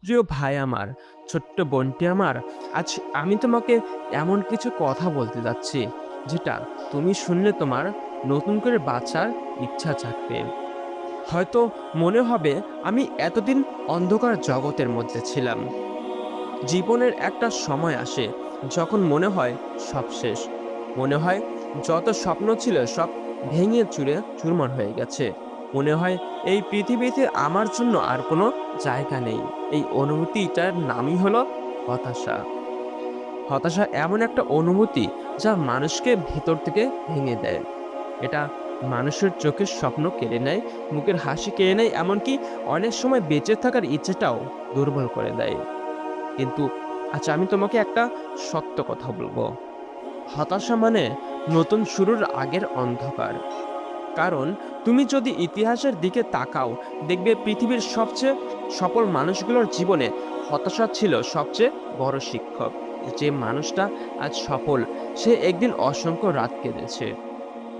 প্রিয় ভাই আমার, ছোট্ট বোনটি আমার, আজ আমি তোমাকে এমন কিছু কথা বলতে যাচ্ছি যেটা তুমি শুনলে তোমার নতুন করে বাঁচার ইচ্ছা জাগবে। হয়তো মনে হবে আমি এতদিন অন্ধকার জগতের মধ্যে ছিলাম। জীবনের একটা সময় আসে যখন মনে হয় সব শেষ। মনে হয় যত স্বপ্ন ছিল সব ভেঙে চুরে চুরমার হয়ে গেছে। মনে হয় এই পৃথিবীতে আমার জন্য আর কোনো জায়গা নেই। এই অনুভূতিটার নামই হলো হতাশা। হতাশা এমন একটা অনুভূতি যা মানুষকে ভিতর থেকে ভেঙে দেয়। এটা মানুষের চোখের স্বপ্ন কেড়ে নেয়, মুখের হাসি কেড়ে নেয়, এমনকি অনেক সময় বেঁচে থাকার ইচ্ছেটাও দুর্বল করে দেয়। কিন্তু আচ্ছা, আমি তোমাকে একটা সত্য কথা বলবো। হতাশা মানে নতুন শুরুর আগের অন্ধকার। কারণ তুমি যদি ইতিহাসের দিকে তাকাও, দেখবে পৃথিবীর সবচেয়ে সফল মানুষগুলোর জীবনে হতাশা ছিল সবচেয়ে বড় শিক্ষক। যে মানুষটা আজ সফল, সে একদিন অসংখ্য রাত কেঁদেছে।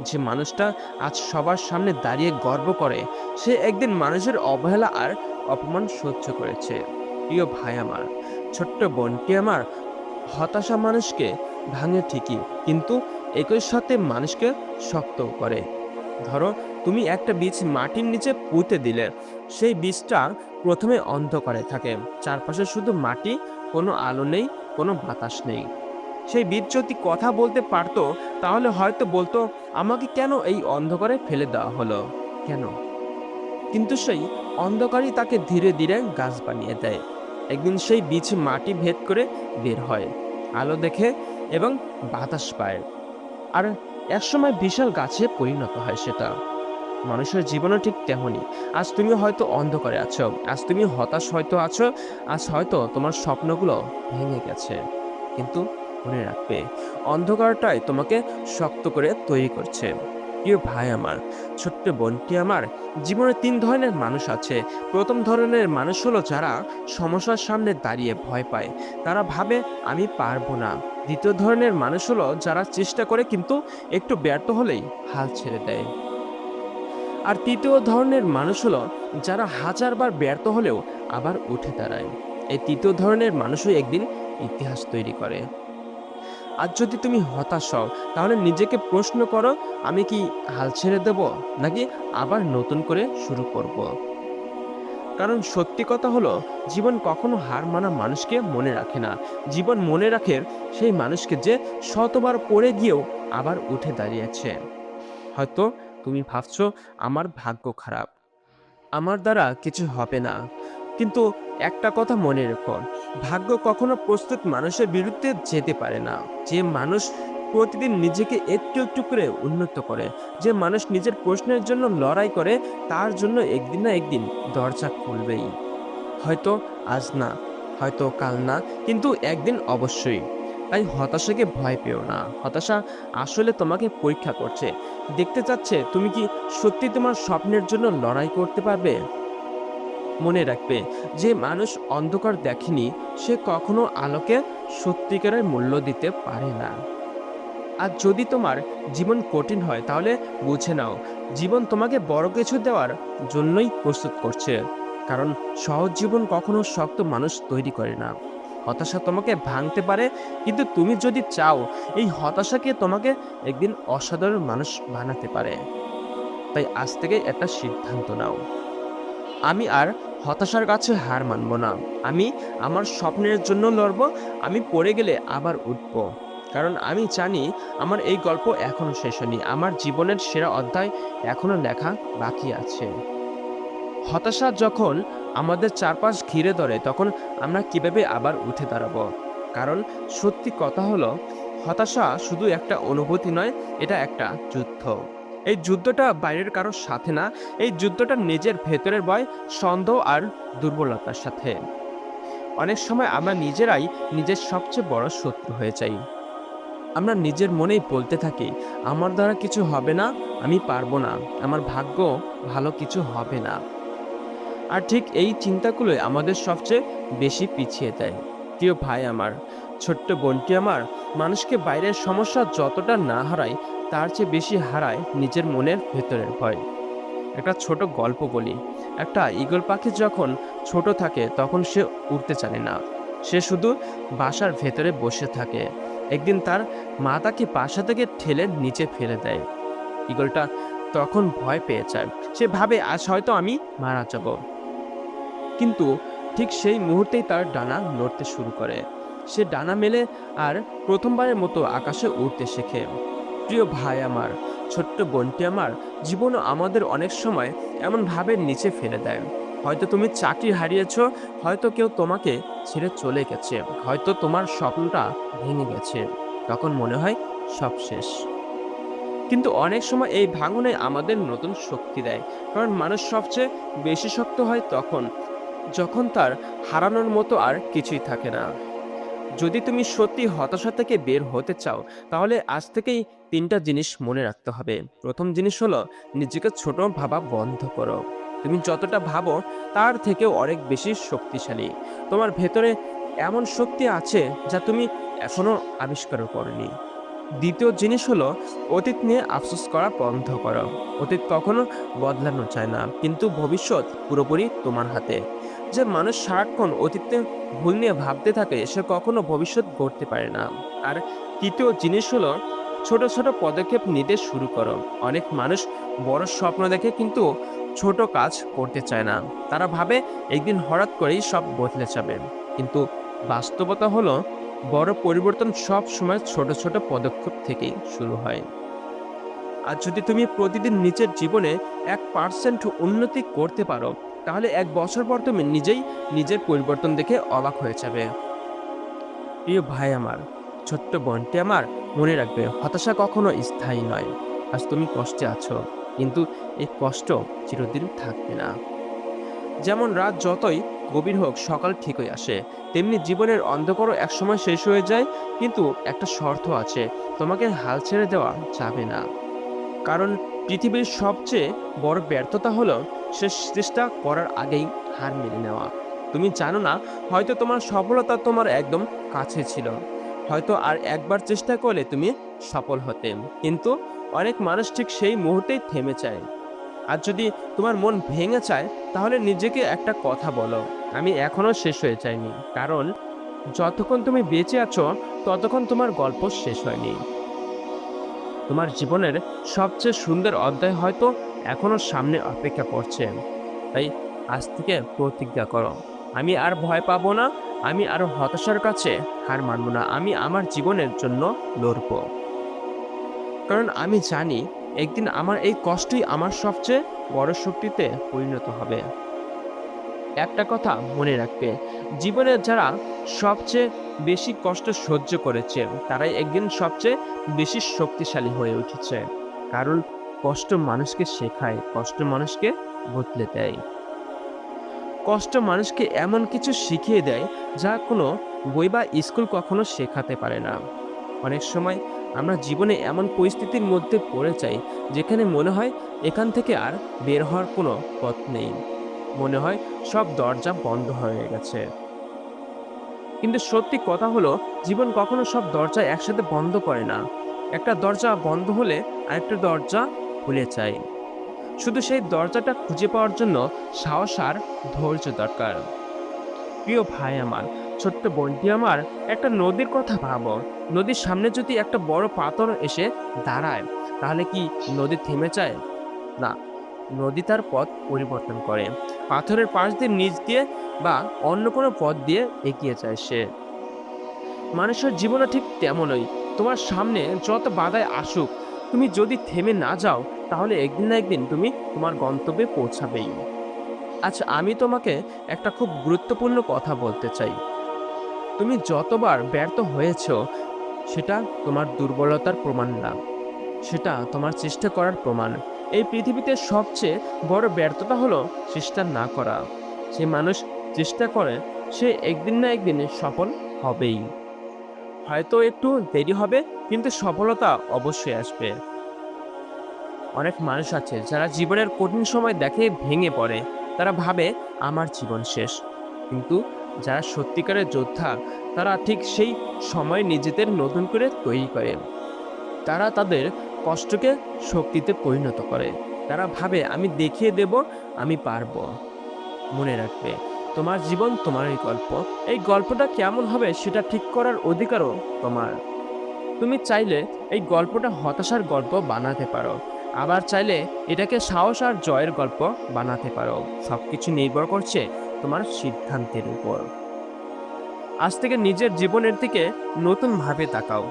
যে মানুষটা আজ সবার সামনে দাঁড়িয়ে গর্ব করে, সে একদিন মানুষের অবহেলা আর অপমান সহ্য করেছে। প্রিয় ভাই আমার, ছোট্ট বোনটি আমার, হতাশা মানুষকে ভাঙে ঠিকই, কিন্তু একই সাথে মানুষকে শক্ত করে। ধরো, তুমি একটা বীজ মাটির নিচে পুঁতে দিলে, সেই বীজটা প্রথমে অন্ধকারে থাকে, চারপাশে শুধু মাটি, কোনো আলো নেই, কোনো বাতাস নেই। সেই বীজ যদি কথা বলতে পারতো, তাহলে হয়তো বলতো, আমাকে কেন এই অন্ধকারে ফেলে দেওয়া হলো, কেন? কিন্তু সেই অন্ধকারই তাকে ধীরে ধীরে গাছ বানিয়ে দেয়। একদিন সেই বীজ মাটি ভেদ করে বের হয়, আলো দেখে এবং বাতাস পায়, আর একসময় বিশাল গাছে পরিণত হয় সেটা। মানুষের জীবনও ঠিক তেমনই। আজ তুমি হয়তো অন্ধকারে আছো, আজ তুমি হতাশ হয়তো আছো, আজ হয়তো তোমার স্বপ্নগুলো ভেঙে গেছে। কিন্তু মনে রাখবে, অন্ধকারটাই তোমাকে শক্ত করে তৈরি করছে। প্রিয় ভাই আমার, ছোট্ট বোনটি আমার, জীবনে তিন ধরনের মানুষ আছে। প্রথম ধরনের মানুষ হলো যারা সমস্যার সামনে দাঁড়িয়ে ভয় পায়, তারা ভাবে আমি পারবো না। দ্বিতীয় ধরনের মানুষ হলো যারা চেষ্টা করে কিন্তু একটু ব্যর্থ হলেই হাল ছেড়ে দেয়। আর তৃতীয় ধরনের মানুষ হলো যারা হাজারবার ব্যর্থ হলেও আবার উঠে দাঁড়ায়। এই তৃতীয় ধরনের মানুষই একদিন ইতিহাস তৈরি করে। আর যদি তুমি হতাশ হও, তাহলে নিজেকে প্রশ্ন করো, আমি কি হাল ছেড়ে দেব, নাকি আবার নতুন করে শুরু করব? কারণ সত্যি কথা হলো, জীবন কখনো হার মানা মানুষকে মনে রাখে না। জীবন মনে রাখে সেই মানুষকে যে শতবার পড়ে গিয়েও আবার উঠে দাঁড়িয়েছে। হয়তো তুমি ভাবছো আমার ভাগ্য খারাপ, আমার দ্বারা কিছু হবে না। কিন্তু একটা কথা মনে রেখো, ভাগ্য কখনো প্রস্তুত মানুষের বিরুদ্ধে যেতে পারে না। যে মানুষ প্রতিদিন নিজেকে একটু একটু করে উন্নত করে, যে মানুষ নিজের প্রশ্নের জন্য লড়াই করে, তার জন্য একদিন না একদিন দরজা খুলবেই। হয়তো আজ না, হয়তো কাল না, কিন্তু একদিন অবশ্যই। তাই হতাশাকে ভয় পেও না। হতাশা আসলে তোমাকে পরীক্ষা করছে, দেখতে চাচ্ছে তুমি কি সত্যি তোমার স্বপ্নের জন্য লড়াই করতে পারবে। মনে রাখবে, যে মানুষ অন্ধকার দেখেনি, সে কখনো আলোকে সত্যিকারের মূল্য দিতে পারে না। আর যদি তোমার জীবন কঠিন হয়, তাহলে বুঝে নাও, জীবন তোমাকে বড় কিছু দেওয়ার জন্যই প্রস্তুত করছে। কারণ সহজ জীবন কখনো শক্ত মানুষ তৈরি করে না। হতাশা তোমাকে ভাঙতে পারে, কিন্তু তুমি যদি চাও, এই হতাশাকে তোমাকে একদিন অসাধারণ মানুষ বানাতে পারে। তাই আজ থেকে একটা সিদ্ধান্ত নাও, আমি আর হতাশার কাছে হার মানব না। আমি আমার স্বপ্নের জন্য লড়ব। আমি পড়ে গেলে আবার উঠব। কারণ আমি জানি আমার এই গল্প এখনো শেষ হয়নি। আমার জীবনের সেরা অধ্যায় এখনো লেখা বাকি আছে। হতাশা যখন আমাদের চারপাশ ঘিরে ধরে, তখন আমরা কিভাবে আবার উঠে দাঁড়াবো? কারণ সত্যি কথা হলো, হতাশা শুধু একটা অনুভূতি নয়, এটা একটা যুদ্ধ। এই যুদ্ধটা বাইরের কারোর সাথে না, এই যুদ্ধটা নিজের ভেতরের ভয়, সন্দেহ আর দুর্বলতার সাথে। অনেক সময় আমরা নিজেরাই নিজের সবচেয়ে বড় শত্রু হয়ে যাই। আমরা নিজের মনেই বলতে থাকি, আমার দ্বারা কিছু হবে না, আমি পারবো না, আমার ভাগ্য ভালো কিছু হবে না। আর ঠিক এই চিন্তাগুলোই আমাদের সবচেয়ে বেশি পিছিয়ে দেয়। প্রিয় ভাই আমার, ছোট্ট বোনটি আমার, মানুষকে বাইরের সমস্যা যতটা না হারায়, তার চেয়ে বেশি হারায় নিজের মনের ভেতরের ভয়। একটা ছোট গল্প বলি। একটা ঈগল পাখি যখন ছোট থাকে তখন সে উড়তে জানে না, সে শুধু বাসার ভেতরে বসে থাকে। একদিন তার মা তাকে বাসা থেকে ঠেলে নিচে ফেলে দেয়। ঈগলটা তখন ভয় পেয়ে যায়, সে ভাবে আজ হয়তো আমি মারা যাব। কিন্তু ঠিক সেই মুহূর্তেই তার ডানা নড়তে শুরু করে, সে ডানা মেলে আর প্রথমবারের মতো আকাশে উড়তে শেখে। প্রিয় ভাই আমার, ছোট্ট বোনটি আমার, জীবনও আমাদের অনেক সময় এমন ভাবে নিচে ফেলে দেয়। হয়তো তুমি চাকরি হারিয়েছো, হয়তো কেউ তোমাকে ছেড়ে চলে গেছে, হয়তো তোমার স্বপ্নটা ভেঙে গেছে। তখন মনে হয় সব শেষ। কিন্তু অনেক সময় এই ভাঙনে আমাদের নতুন শক্তি দেয়। কারণ মানুষ সবচেয়ে বেশি শক্ত হয় তখন যখন তার হারানোর মতো আর কিছুই থাকে না। যদি তুমি সত্যি হতাশা থেকে বের হতে চাও, তাহলে আজ থেকেই ৩টা জিনিস মনে রাখতে হবে। প্রথম জিনিস হলো, নিজেকে ছোট ভাবা বন্ধ করো। তুমি যতটা ভাবো তার থেকেও অনেক বেশি শক্তিশালী। তোমার ভেতরে এমন শক্তি আছে যা তুমি এখনো আবিষ্কার করনি। দ্বিতীয় জিনিস হলো, অতীত নিয়ে আফসোস করা বন্ধ করো। অতীত কখনো বদলানো যায় না, কিন্তু ভবিষ্যৎ পুরোপুরি তোমার হাতে। যে মানুষ সারাক্ষণ অতীতে ভুল নিয়ে ভাবতে থাকে, সে কখনো ভবিষ্যৎ গড়তে পারে না। আর তৃতীয় জিনিস হলো, ছোট ছোট পদক্ষেপ নিতে শুরু করো। অনেক মানুষ বড় স্বপ্ন দেখে কিন্তু ছোট কাজ করতে চায় না। তারা ভাবে একদিন হঠাৎ করেই সব বদলে যাবে, কিন্তু বাস্তবতা হলো, বড় পরিবর্তন সব সময় ছোট ছোট পদক্ষেপ থেকেই শুরু হয়। আর যদি তুমি প্রতিদিন নিজের জীবনে 1% উন্নতি করতে পারো, তাহলে 1 বছর পর তুমি নিজেই নিজের পরিবর্তন দেখে অবাক হয়ে যাবে। প্রিয় ভাই আমার, ছোট্ট বোনটি আমার, মনে রাখবে হতাশা কখনো স্থায়ী নয়। আজ তুমি কষ্টে আছো, কিন্তু এই কষ্ট চিরদিন থাকবে না। যেমন রাত যতই গভীর হোক, সকাল ঠিকই আসে, তেমনি জীবনের অন্ধকারও একসময় শেষ হয়ে যায়। কিন্তু একটা শর্ত আছে, তোমাকে হাল ছেড়ে দেওয়া যাবে না। কারণ পৃথিবীর সবচেয়ে বড় ব্যর্থতা হলো শেষ চেষ্টা করার আগেই হার মেনে নেওয়া। তুমি জানো না, হয়তো তোমার সফলতা তোমার একদম কাছে ছিল, হয়তো আর একবার চেষ্টা করলে তুমি সফল হতে। কিন্তু অনেক মানুষ ঠিক সেই মুহূর্তেই থেমে যায়। আর যদি তোমার মন ভেঙে যায়, তাহলে নিজেকে একটা কথা বলো, আমি এখনো শেষ হয়ে যাইনি। কারণ যতক্ষণ তুমি বেঁচে আছো, ততক্ষণ তোমার গল্প শেষ হয়নি। তোমার জীবনের সবচেয়ে সুন্দর অধ্যায় হয়তো এখনো সামনে অপেক্ষা করছে। তাই আজ থেকে প্রতিজ্ঞা করো, আমি আর ভয় পাবো না, আমি আর হতাশার কাছে হার মানবো না, আমি আমার জীবনের জন্য লড়বো। কারণ আমি জানি একদিন আমার এই কষ্টই আমার সবচেয়ে বড় শক্তিতে পরিণত হবে। একটা কথা মনে রাখবে, জীবনে যারা সবচেয়ে বেশি কষ্ট সহ্য করেছে, তারাই একদিন সবচেয়ে বেশি শক্তিশালী হয়ে উঠেছে। কারণ কষ্ট মানুষকে শেখায়, কষ্ট মানুষকে বদলে দেয়। কষ্ট মানুষকে এমন কিছু শিখিয়ে দেয় যা কোনো বই বা স্কুল কখনো শেখাতে পারে না। অনেক সময় আমরা জীবনে এমন পরিস্থিতির মধ্যে পড়ে যাই, যেখানে মনে হয় এখান থেকে আর বের হওয়ার কোনো পথ নেই। মনে হয় সব দরজা বন্ধ হয়ে গেছে। কিন্তু সত্যি কথা হলো, জীবন কখনো সব দরজা একসাথে বন্ধ করে না। একটা দরজা বন্ধ হলে আরেকটা দরজা খুলে যায়। শুধু সেই দরজাটা খুঁজে পাওয়ার জন্য সাহস আর ধৈর্য দরকার। প্রিয় ভাই আমার, ছোট্ট বোনটি আমার, একটা নদীর কথা ভাবো। নদীর সামনে যদি একটা বড় পাথর এসে দাঁড়ায়, তাহলে কি নদী থেমে যায়? না, নদী তার পথ পরিবর্তন করে। পাথরের পাশ দিয়ে নিচ দিয়ে বা অন্য কোনো পথ দিয়ে এগিয়ে যায় সে। মানুষের জীবনে ঠিক তেমনই। তোমার সামনে যত বাধাই আসুক, তুমি যদি থেমে না যাও, তাহলে একদিন না একদিন তুমি তোমার গন্তব্যে পৌঁছাবেই। আচ্ছা, আমি তোমাকে একটা খুব গুরুত্বপূর্ণ কথা বলতে চাই। তুমি যতবার ব্যর্থ হয়েছো, সেটা তোমার দুর্বলতার প্রমাণ না, সেটা তোমার চেষ্টা করার প্রমাণ। এই পৃথিবীতে সবচেয়ে বড় ব্যর্থতা হলো চেষ্টা না করা। যে মানুষ চেষ্টা করে, সে একদিন না একদিন সফল হবেই। হয়তো একটু দেরি হবে, কিন্তু সফলতা অবশ্যই আসবে। অনেক মানুষ আছে যারা জীবনের কঠিন সময় দেখে ভেঙে পড়ে। তারা ভাবে আমার জীবন শেষ। কিন্তু যারা সত্যিকারের যোদ্ধা, তারা ঠিক সেই সময় নিজেদের নতুন করে তৈরি করে। তারা তাদের কষ্টকে শক্তিতে পরিণত করে। তারা ভাবে আমি দেখিয়ে দেব, আমি পারবো। মনে রাখবে, তোমার জীবন তোমারই গল্প। এই গল্পটা কেমন হবে সেটা ঠিক করার অধিকারও তোমার। তুমি চাইলে এই গল্পটা হতাশার গল্প বানাতে পারো, আবার চাইলে এটাকে সাহস আর জয়ের গল্প বানাতে পারো। সবকিছু নির্ভর করছে তোমার সিদ্ধান্তের উপর। আজ থেকে নিজের জীবনের দিকে নতুন ভাবে তাকাও।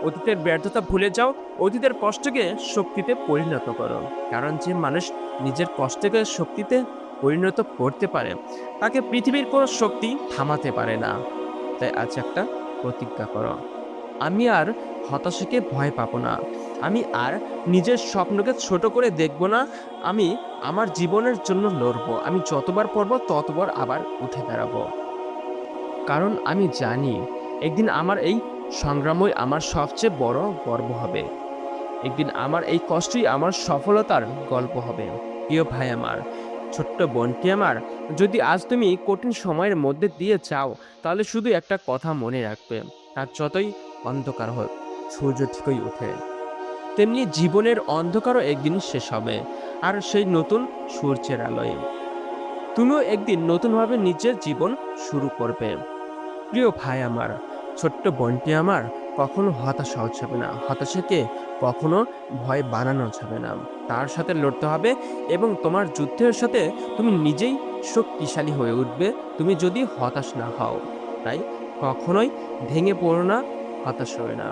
অতীতের ব্যর্থতা ভুলে যাও, অতীতের কষ্টকে শক্তিতে পরিণত করো। কারণ যে মানুষ নিজের কষ্টকে শক্তিতে পরিণত করতে পারে, তাকে পৃথিবীর কোনো শক্তি থামাতে পারে না। তাই আজ একটা প্রতিজ্ঞা করো, আমি আর হতাশাকে ভয় পাবো না। আমি আর নিজের স্বপ্নকে ছোট করে দেখব না। আমি আমার জীবনের জন্য লড়বো। আমি যতবার পড়বো ততবার আবার উঠে দাঁড়াবো। কারণ আমি জানি একদিন আমার এই সংগ্রামই আমার সবচেয়ে বড় গর্ব হবে। একদিন আমার এই কষ্টই আমার সফলতার গল্প হবে। প্রিয় ভাই আমার, ছোট্ট বোনটি আমার, যদি আজ তুমি কঠিন সময়ের মধ্যে দিয়ে যাও, তাহলে শুধু একটা কথা মনে রাখবে, আর যতই অন্ধকার হোক, সূর্য ঠিকই ওঠে। তেমনি জীবনের অন্ধকারও একদিন শেষ হবে, আর সেই নতুন সূর্যের আলোয় তুমিও একদিন নতুনভাবে নিজের জীবন শুরু করবে। প্রিয় ভাই আমার, ছোট্ট বোনটি আমার, কখনো হতাশা যাবে না। হতাশাকে কখনো ভয় বানানো যাবে না। তার সাথে লড়তে হবে, এবং তোমার যুদ্ধের সাথে তুমি নিজেই শক্তিশালী হয়ে উঠবে, তুমি যদি হতাশ না হও। তাই কখনোই ভেঙে পড়ো না, হতাশ হয় না।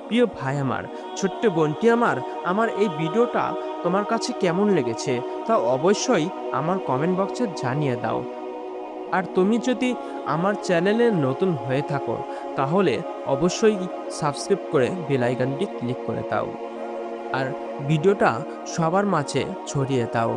প্রিয় ভাই আমার, ছোট্ট বোনটি আমার, আমার এই ভিডিওটা তোমার কাছে কেমন লেগেছে তা অবশ্যই আমার কমেন্ট বক্সে জানিয়ে দাও। আর তুমি যদি আমার চ্যানেলে নতুন হয়ে থাকো, তাহলে অবশ্যই সাবস্ক্রাইব করে বেল আইকনটি ক্লিক করে দাও, আর ভিডিওটা সবার মাঝে ছড়িয়ে দাও।